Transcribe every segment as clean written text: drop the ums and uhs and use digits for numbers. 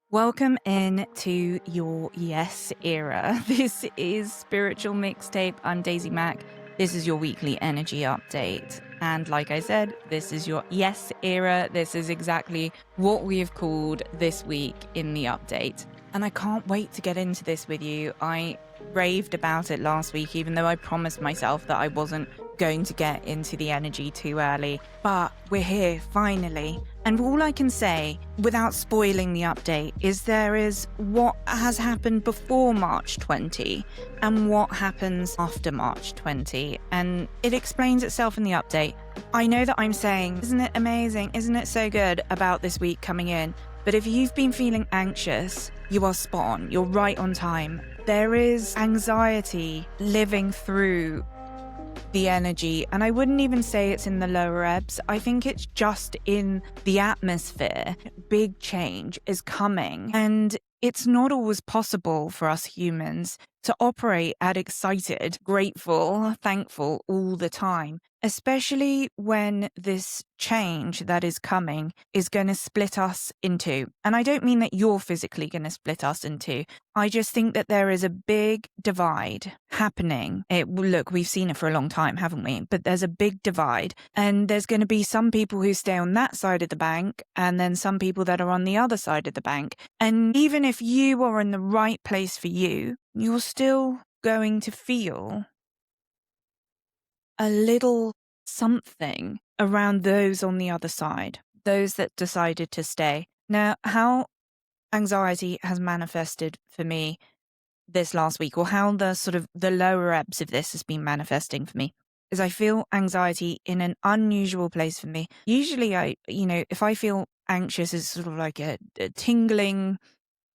Welcome in to your Yes era. This is Spiritual Mixtape. I'm Daisy Mack. This is your weekly energy update. And like I said, this is your Yes era. This is exactly what we have called this week in the update. And I can't wait to get into this with you. I raved about it last week, even though I promised myself that I wasn't going to get into the energy too early. But we're here finally. And all I can say, without spoiling the update, is there is what has happened before March 20 and what happens after March 20. And it explains itself in the update. I know that I'm saying, isn't it amazing? Isn't it so good about this week coming in? But if you've been feeling anxious, you are spot on. You're right on time. There is anxiety living through the energy, and I wouldn't even say it's in the lower ebbs. I think it's just in the atmosphere. Big change is coming, and it's not always possible for us humans to operate at excited, grateful, thankful all the time, especially when this change that is coming is going to split us in two. And I don't mean that you're physically going to split us in two. I just think that there is a big divide happening. Look, we've seen it for a long time, haven't we? But there's a big divide, and there's going to be some people who stay on that side of the bank and then some people that are on the other side of the bank. And even if you are in the right place for you, you're still going to feel a little something around those on the other side, those that decided to stay. Now, how anxiety has manifested for me this last week, or how the sort of the lower ebbs of this has been manifesting for me, is I feel anxiety in an unusual place for me. Usually if I feel anxious, it's sort of like a tingling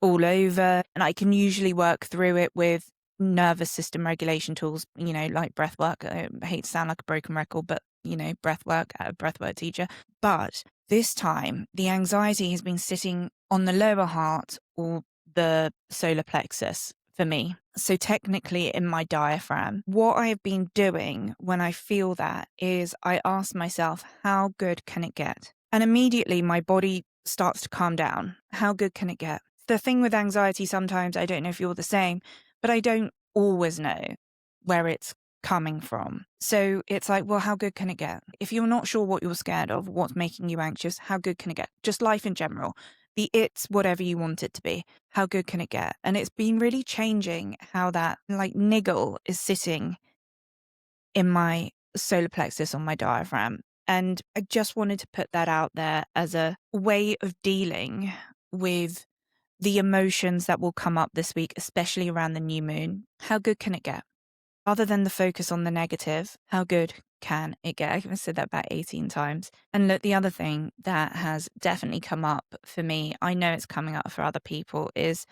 all over, and I can usually work through it with nervous system regulation tools, like breath work. I hate to sound like a broken record, but breath work, a breathwork teacher. But this time the anxiety has been sitting on the lower heart or the solar plexus for me. So technically in my diaphragm. What I have been doing when I feel that is I ask myself, how good can it get? And immediately my body starts to calm down. How good can it get? The thing with anxiety, sometimes, I don't know if you're the same, but I don't always know where it's coming from. So it's like, well, how good can it get? If you're not sure what you're scared of, what's making you anxious, how good can it get? Just life in general. It's whatever you want it to be. How good can it get? And it's been really changing how that niggle is sitting in my solar plexus on my diaphragm. And I just wanted to put that out there as a way of dealing with the emotions that will come up this week, especially around the new moon. How good can it get? Other than the focus on the negative, how good can it get? I've said that about 18 times. And look, the other thing that has definitely come up for me, I know it's coming up for other people, is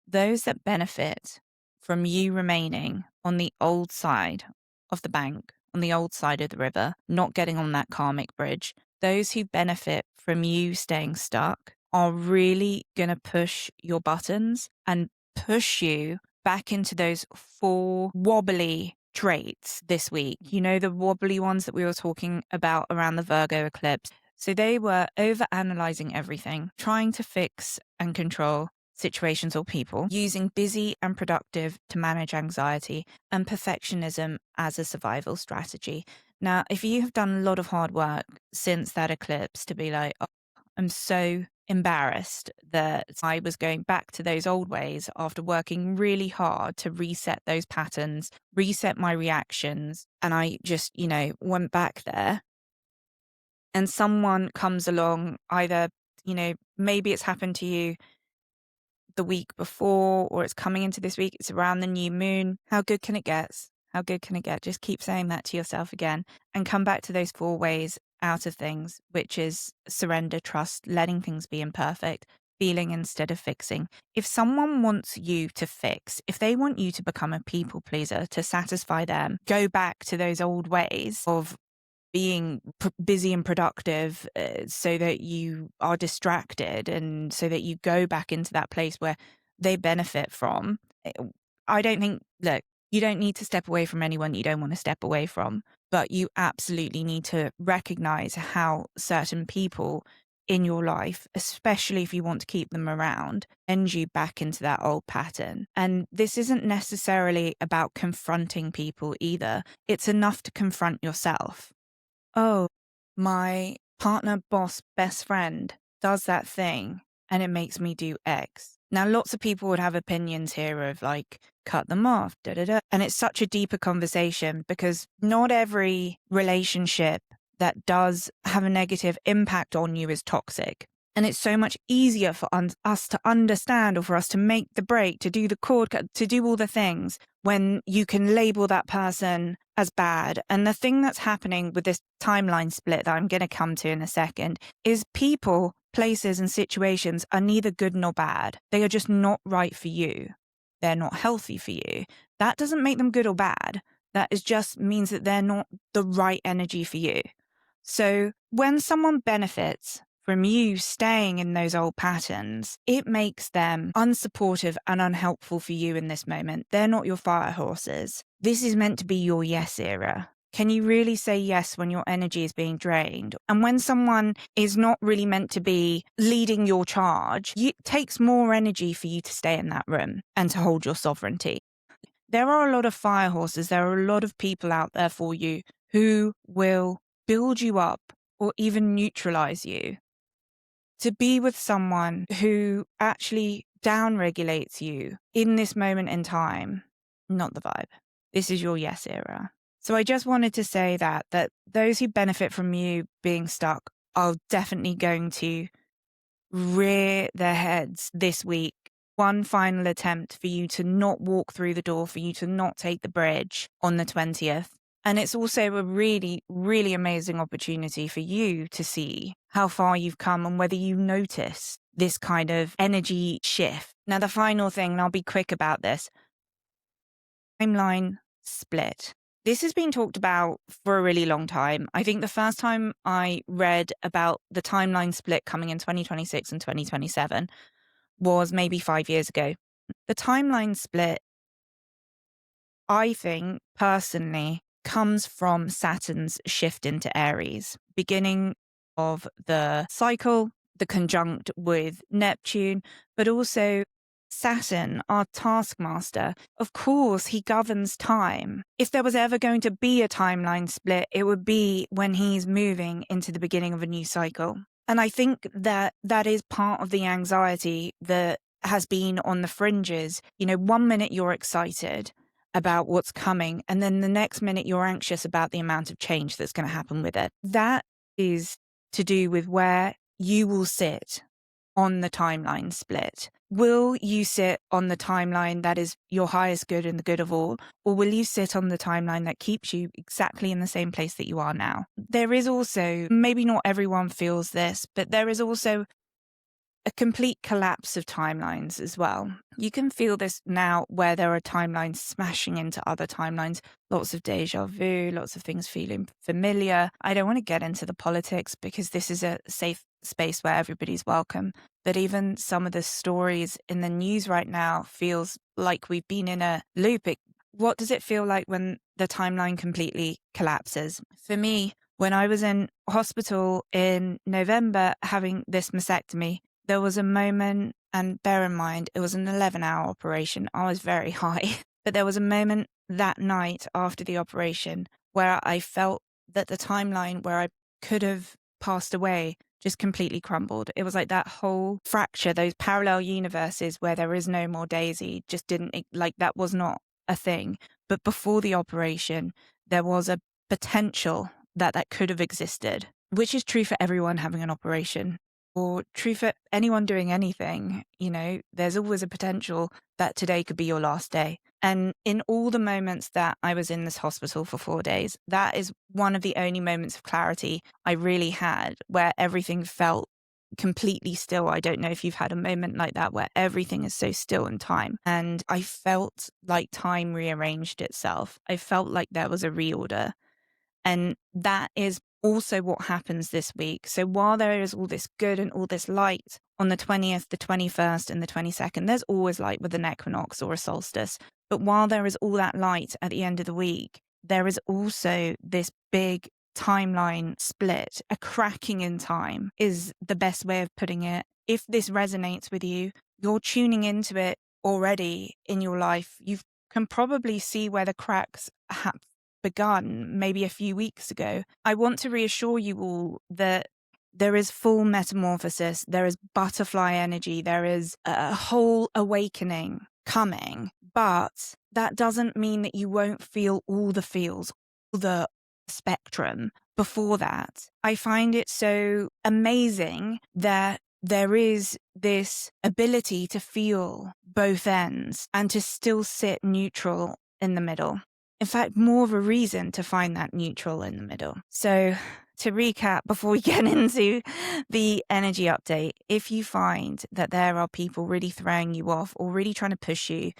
those that benefit from you remaining on the old side of the bank, on the old side of the river, not getting on that karmic bridge. Those who benefit from you staying stuck are really going to push your buttons and push you back into those 4 wobbly traits this week. The wobbly ones that we were talking about around the Virgo eclipse. So they were over-analyzing everything, trying to fix and control situations or people, using busy and productive to manage anxiety, and perfectionism as a survival strategy. Now, if you have done a lot of hard work since that eclipse to be like, oh, I'm so embarrassed that I was going back to those old ways after working really hard to reset those patterns, reset my reactions, and I just, went back there, and someone comes along, either, maybe it's happened to you the week before or it's coming into this week, it's around the new moon. How good can it get? How good can it get? Just keep saying that to yourself again and come back to those 4 ways out of things, which is surrender, trust, letting things be imperfect, feeling instead of fixing. If someone wants you to fix, if they want you to become a people pleaser to satisfy them, go back to those old ways of being busy and productive so that you are distracted and so that you go back into that place where they benefit from. I don't think, look, you don't need to step away from anyone you don't want to step away from, but you absolutely need to recognize how certain people in your life, especially if you want to keep them around, send you back into that old pattern. And this isn't necessarily about confronting people either. It's enough to confront yourself. Oh, my partner, boss, best friend does that thing and it makes me do X. Now, lots of people would have opinions here of like, cut them off, da da da. And it's such a deeper conversation because not every relationship that does have a negative impact on you is toxic. And it's so much easier for us to understand or for us to make the break, to do the cord cut, to do all the things when you can label that person as bad. And the thing that's happening with this timeline split that I'm going to come to in a second is people, places and situations are neither good nor bad. They are just not right for you. They're not healthy for you. That doesn't make them good or bad. That is just means that they're not the right energy for you. So when someone benefits from you staying in those old patterns, it makes them unsupportive and unhelpful for you in this moment. They're not your fire horses. This is meant to be your yes era. Can you really say yes when your energy is being drained? And when someone is not really meant to be leading your charge, it takes more energy for you to stay in that room and to hold your sovereignty. There are a lot of fire horses. There are a lot of people out there for you who will build you up or even neutralize you. To be with someone who actually downregulates you in this moment in time, not the vibe. This is your yes era. So I just wanted to say that those who benefit from you being stuck are definitely going to rear their heads this week. One final attempt for you to not walk through the door, for you to not take the bridge on the 20th. And it's also a really, really amazing opportunity for you to see how far you've come and whether you notice this kind of energy shift. Now, the final thing, and I'll be quick about this, timeline split. This has been talked about for a really long time. I think the first time I read about the timeline split coming in 2026 and 2027 was maybe 5 years ago. The timeline split, I think, personally, comes from Saturn's shift into Aries, beginning of the cycle, the conjunct with Neptune, but also Saturn, our taskmaster. Of course, he governs time. If there was ever going to be a timeline split, it would be when he's moving into the beginning of a new cycle. And I think that is part of the anxiety that has been on the fringes. You know, 1 minute you're excited about what's coming, and then the next minute you're anxious about the amount of change that's going to happen with it. That is to do with where you will sit on the timeline split. Will you sit on the timeline that is your highest good and the good of all, or will you sit on the timeline that keeps you exactly in the same place that you are now? There is also, maybe not everyone feels this, but there is also a complete collapse of timelines as well. You can feel this now where there are timelines smashing into other timelines, lots of deja vu, lots of things feeling familiar. I don't want to get into the politics because this is a safe space where everybody's welcome. But even some of the stories in the news right now feels like we've been in a loop. What does it feel like when the timeline completely collapses? For me, when I was in hospital in November having this mastectomy, there was a moment, and bear in mind, it was an 11-hour operation. I was very high. But there was a moment that night after the operation where I felt that the timeline where I could have passed away just completely crumbled. It was like that whole fracture, those parallel universes where there is no more Daisy, just didn't, like that was not a thing. But before the operation, there was a potential that could have existed, which is true for everyone having an operation. Or true for anyone doing anything, you know, there's always a potential that today could be your last day. And in all the moments that I was in this hospital for 4 days, that is one of the only moments of clarity I really had where everything felt completely still. I don't know if you've had a moment like that where everything is so still in time. And I felt like time rearranged itself. I felt like there was a reorder. And that is also what happens this week. So while there is all this good and all this light on the 20th, the 21st and the 22nd, there's always light with an equinox or a solstice. But while there is all that light at the end of the week, there is also this big timeline split, a cracking in time is the best way of putting it. If this resonates with you, you're tuning into it already in your life. You can probably see where the cracks have begun maybe a few weeks ago. I want to reassure you all that there is full metamorphosis, there is butterfly energy, there is a whole awakening coming, but that doesn't mean that you won't feel all the feels, all the spectrum before that. I find it so amazing that there is this ability to feel both ends and to still sit neutral in the middle. In fact, more of a reason to find that neutral in the middle. So to recap, before we get into the energy update, if you find that there are people really throwing you off or really trying to push you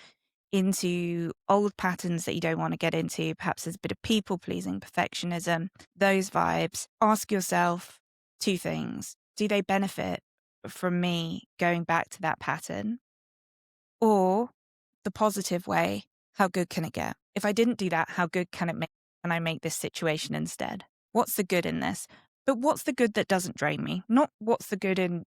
into old patterns that you don't want to get into, perhaps there's a bit of people-pleasing, perfectionism, those vibes, ask yourself two things. Do they benefit from me going back to that pattern? Or the positive way, how good can it get? If I didn't do that, how good can I make this situation instead? What's the good in this? But what's the good that doesn't drain me? Not what's the good in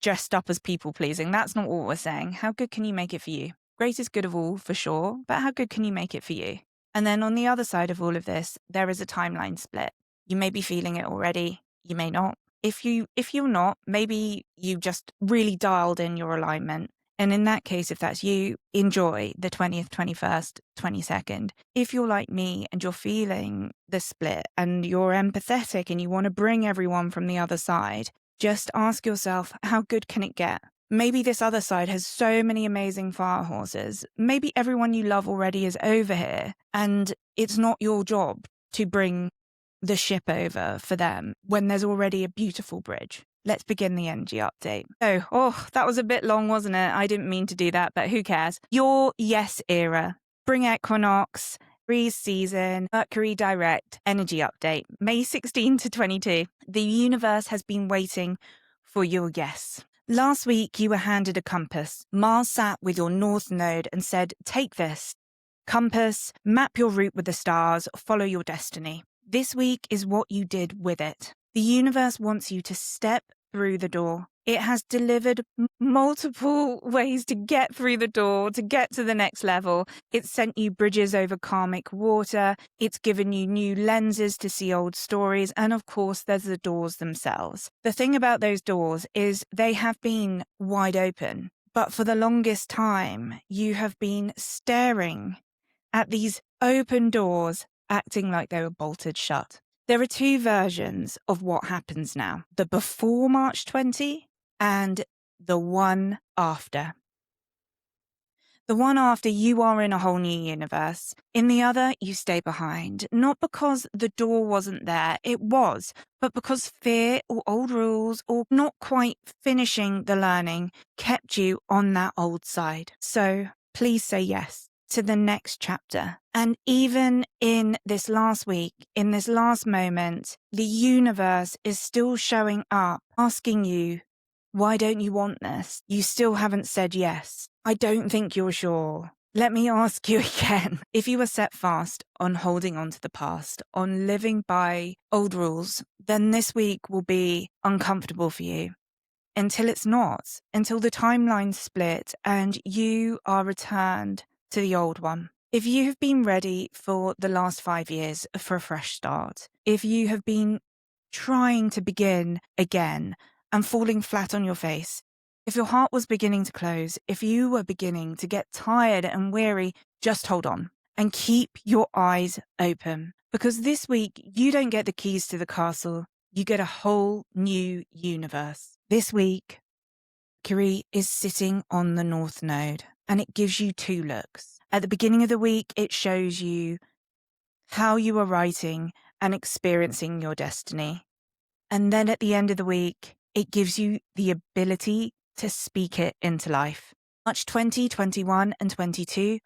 dressed up as people pleasing. That's not what we're saying. How good can you make it for you? Greatest good of all, for sure, but how good can you make it for you? And then on the other side of all of this, there is a timeline split. You may be feeling it already. You may not. If you're not, maybe you just really dialed in your alignment. And in that case, if that's you, enjoy the 20th, 21st, 22nd. If you're like me and you're feeling the split and you're empathetic and you want to bring everyone from the other side, just ask yourself, how good can it get? Maybe this other side has so many amazing fire horses. Maybe everyone you love already is over here and it's not your job to bring the ship over for them when there's already a beautiful bridge. Let's begin the energy update. Oh, that was a bit long, wasn't it? I didn't mean to do that, but who cares? Your yes era. Bring Equinox, Aries season, Mercury direct, energy update. May 16 to 22. The universe has been waiting for your yes. Last week, you were handed a compass. Mars sat with your north node and said, take this. Compass, map your route with the stars, follow your destiny. This week is what you did with it. The universe wants you to step through the door. It has delivered multiple ways to get through the door, to get to the next level. It's sent you bridges over karmic water. It's given you new lenses to see old stories. And of course, there's the doors themselves. The thing about those doors is they have been wide open. But for the longest time, you have been staring at these open doors, acting like they were bolted shut. There are two versions of what happens now. The before March 20 and the one after. The one after, you are in a whole new universe. In the other, you stay behind. Not because the door wasn't there, it was, but because fear or old rules or not quite finishing the learning kept you on that old side. So please say yes to the next chapter. And even in this last week, in this last moment, the universe is still showing up, asking you, why don't you want this? You still haven't said yes. I don't think you're sure. Let me ask you again. If you are set fast on holding on to the past, on living by old rules, then this week will be uncomfortable for you. Until it's not, until the timeline split and you are returned to the old one. If you have been ready for the last 5 years for a fresh start, if you have been trying to begin again and falling flat on your face, if your heart was beginning to close, if you were beginning to get tired and weary, just hold on and keep your eyes open. Because this week, you don't get the keys to the castle, you get a whole new universe. This week, Mercury is sitting on the North Node, and it gives you two looks. At the beginning of the week, it shows you how you are writing and experiencing your destiny. And then at the end of the week, it gives you the ability to speak it into life. March 20, 21, and 22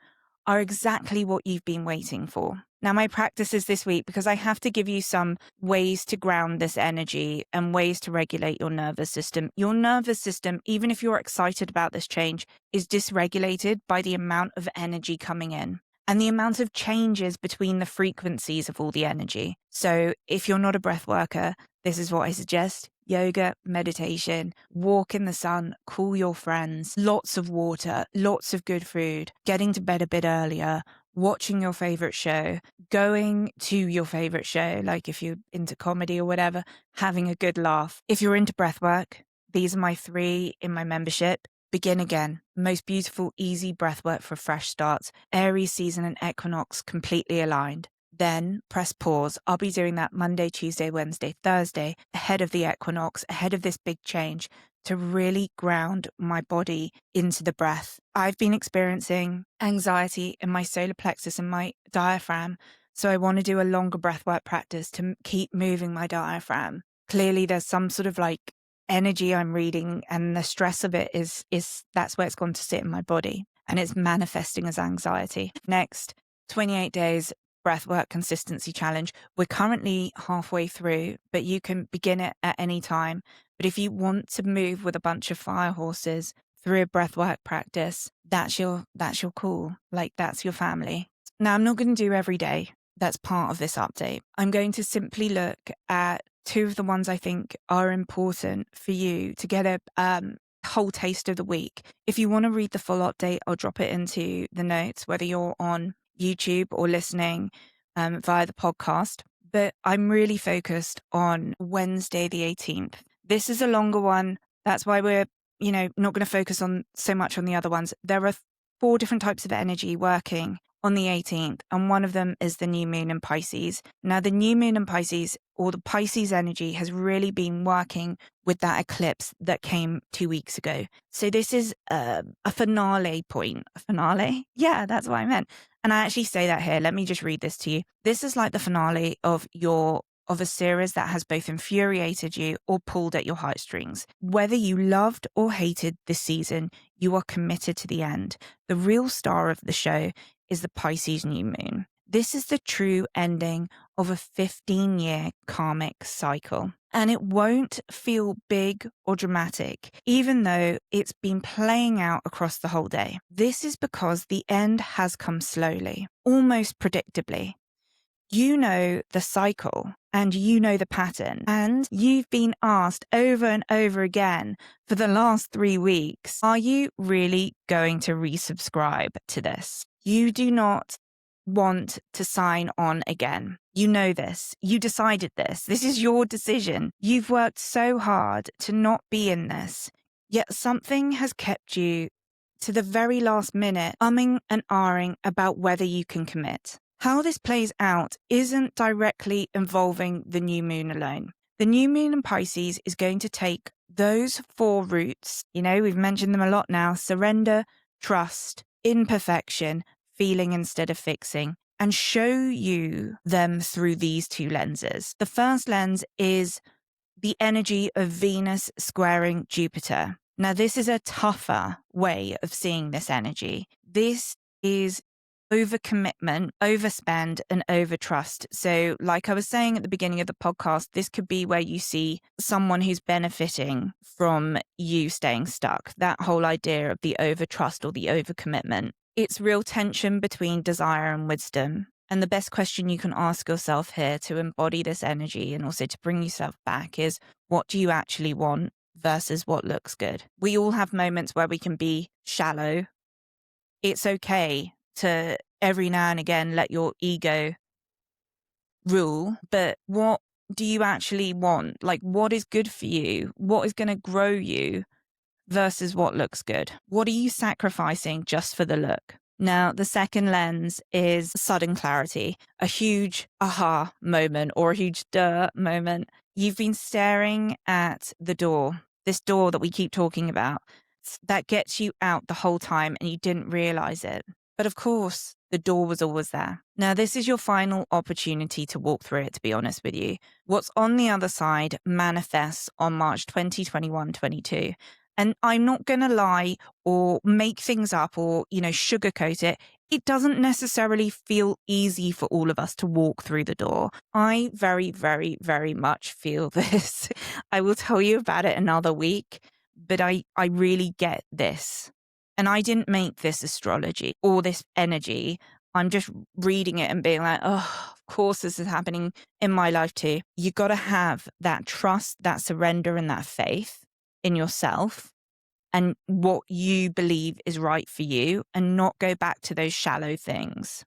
are exactly what you've been waiting for. Now, my practice is this week because I have to give you some ways to ground this energy and ways to regulate your nervous system. Your nervous system, even if you're excited about this change, is dysregulated by the amount of energy coming in. and the amount of changes between the frequencies of all the energy. So if you're not a breath worker, this is what I suggest. Yoga, meditation, walk in the sun, call your friends, lots of water, lots of good food, getting to bed a bit earlier, watching your favorite show, going to your favorite show, like if you're into comedy or whatever, having a good laugh. If you're into breath work, these are my 3 in my membership. Begin again. Most beautiful, easy breath work for fresh starts. Aries season and equinox completely aligned. Then press pause. I'll be doing that Monday, Tuesday, Wednesday, Thursday, ahead of the equinox, ahead of this big change, to really ground my body into the breath. I've been experiencing anxiety in my solar plexus and my diaphragm, so I want to do a longer breathwork practice to keep moving my diaphragm. Clearly, there's some sort of like energy I'm reading, and the stress of it is that's where it's gone to sit in my body, and it's manifesting as anxiety. Next, 28 days breathwork consistency challenge. We're currently halfway through, but you can begin it at any time. But if you want to move with a bunch of fire horses through a breathwork practice, that's your call. Like, that's your family. Now, I'm not going to do every day. That's part of this update. I'm going to simply look at 2 of the ones I think are important for you to get a whole taste of the week. If you want to read the full update, I'll drop it into the notes, whether you're on YouTube or listening via the podcast. But I'm really focused on Wednesday the 18th. This is a longer one. That's why we're, not going to focus on so much on the other ones. There are 4 different types of energy working on the 18th, and one of them is the new moon in Pisces. Now, the new moon in Pisces, or the Pisces energy, has really been working with that eclipse that came 2 weeks ago. So this is a finale point. A finale? Yeah, that's what I meant. And I actually say that here. Let me just read this to you. This is like the finale of a series that has both infuriated you or pulled at your heartstrings. Whether you loved or hated this season, you are committed to the end. The real star of the show is the Pisces new moon. This is the true ending of a 15-year karmic cycle. And it won't feel big or dramatic, even though it's been playing out across the whole day. This is because the end has come slowly, almost predictably. You know the cycle and you know the pattern, and you've been asked over and over again for the last 3 weeks, are you really going to resubscribe to this? You do not want to sign on again. You know this. You decided this. This is your decision. You've worked so hard to not be in this, yet something has kept you to the very last minute, umming and ahhing about whether you can commit. How this plays out isn't directly involving the new moon alone. The new moon in Pisces is going to take those 4 roots, we've mentioned them a lot now: surrender, trust, imperfection, feeling instead of fixing, and show you them through these 2 lenses. The first lens is the energy of Venus squaring Jupiter. Now, this is a tougher way of seeing this energy. This is overcommitment, overspend, and overtrust. So like I was saying at the beginning of the podcast, this could be where you see someone who's benefiting from you staying stuck. That whole idea of the overtrust or the overcommitment. It's real tension between desire and wisdom. And the best question you can ask yourself here to embody this energy and also to bring yourself back is, what do you actually want versus what looks good? We all have moments where we can be shallow. It's okay to every now and again let your ego rule, but what do you actually want? Like, what is good for you? What is going to grow you versus what looks good? What are you sacrificing just for the look? Now, the second lens is sudden clarity, a huge aha moment or a huge duh moment. You've been staring at the door, this door that we keep talking about, that gets you out the whole time and you didn't realize it. But of course, the door was always there. Now, this is your final opportunity to walk through it, to be honest with you. What's on the other side manifests on March 2021-22. And I'm not going to lie or make things up or, sugarcoat it. It doesn't necessarily feel easy for all of us to walk through the door. I very, very, very much feel this. I will tell you about it another week, but I really get this. And I didn't make this astrology or this energy. I'm just reading it and being like, oh, of course this is happening in my life too. You got to have that trust, that surrender, and that faith in yourself and what you believe is right for you, and not go back to those shallow things.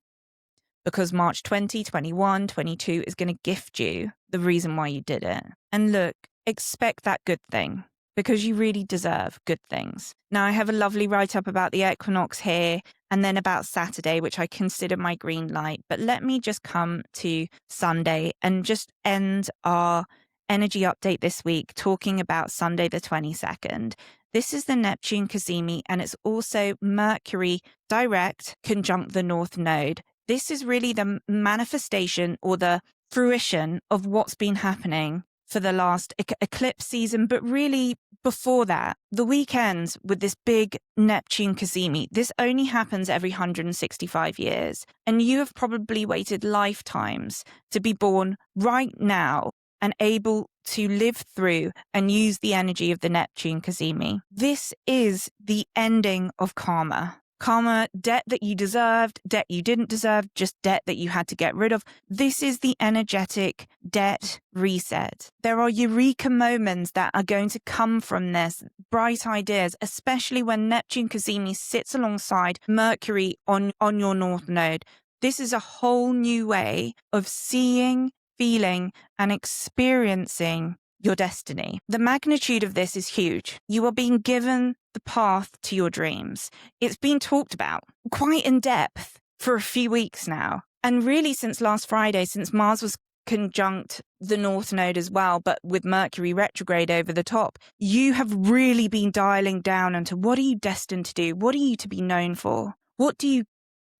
Because March 20, 21, 22 is going to gift you the reason why you did it. And look, expect that good thing, because you really deserve good things. Now, I have a lovely write-up about the equinox here, and then about Saturday, which I consider my green light. But let me just come to Sunday and just end our energy update this week talking about Sunday the 22nd. This is the Neptune Cazimi, and it's also Mercury direct conjunct the North Node. This is really the manifestation or the fruition of what's been happening for the last eclipse season, but really before that, the weekends with this big Neptune Cazimi. This only happens every 165 years. And you have probably waited lifetimes to be born right now and able to live through and use the energy of the Neptune Cazimi. This is the ending of karma. Karma, debt that you deserved, debt you didn't deserve, just debt that you had to get rid of. This is the energetic debt reset. There are eureka moments that are going to come from this, bright ideas, especially when Neptune Cazimi sits alongside Mercury on your North Node. This is a whole new way of seeing, feeling, and experiencing your destiny. The magnitude of this is huge. You are being given the path to your dreams. It's been talked about quite in depth for a few weeks now. And really since last Friday, since Mars was conjunct the North Node as well, but with Mercury retrograde over the top, you have really been dialing down into what are you destined to do? What are you to be known for? What do you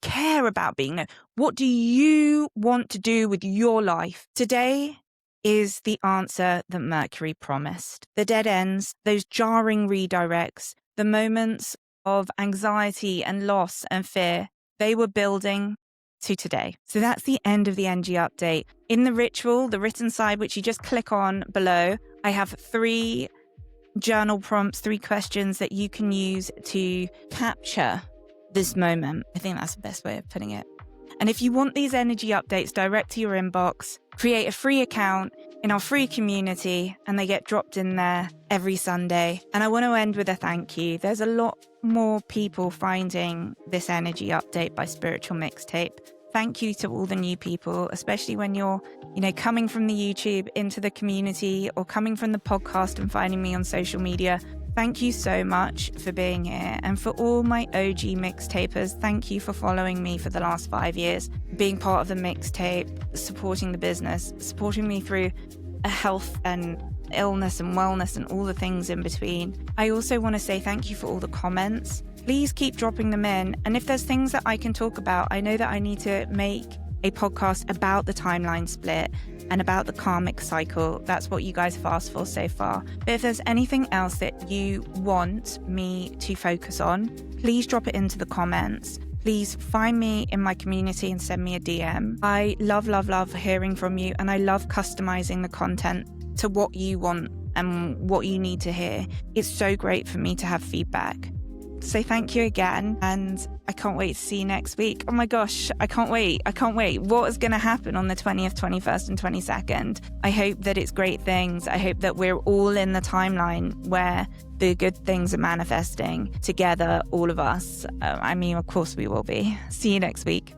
care about being known? What do you want to do with your life? Today is the answer that Mercury promised. The dead ends, those jarring redirects, the moments of anxiety and loss and fear, they were building to today. So that's the end of the energy update. In the ritual, the written side, which you just click on below, I have 3 journal prompts, 3 questions that you can use to capture this moment. I think that's the best way of putting it. And if you want these energy updates direct to your inbox, create a free account in our free community, and they get dropped in there every Sunday. And I want to end with a thank you. There's a lot more people finding this energy update by Spiritual Mixtape. Thank you to all the new people, especially when you're, coming from the YouTube into the community or coming from the podcast and finding me on social media. Thank you so much for being here. And for all my OG mixtapers, thank you for following me for the last 5 years, being part of the mixtape, supporting the business, supporting me through a health and illness and wellness and all the things in between. I also want to say thank you for all the comments. Please keep dropping them in. And if there's things that I can talk about, I know that I need to make a podcast about the timeline split and about the karmic cycle. That's what you guys have asked for so far. But if there's anything else that you want me to focus on, please drop it into the comments. Please find me in my community and send me a DM. I love, love, love hearing from you, and I love customizing the content to what you want and what you need to hear. It's so great for me to have feedback. So thank you again, and I can't wait to see you next week. Oh my gosh, I can't wait. What is going to happen on the 20th, 21st and 22nd? I hope that it's great things. I hope that we're all in the timeline where the good things are manifesting together, all of us. Of course we will be. See you next week.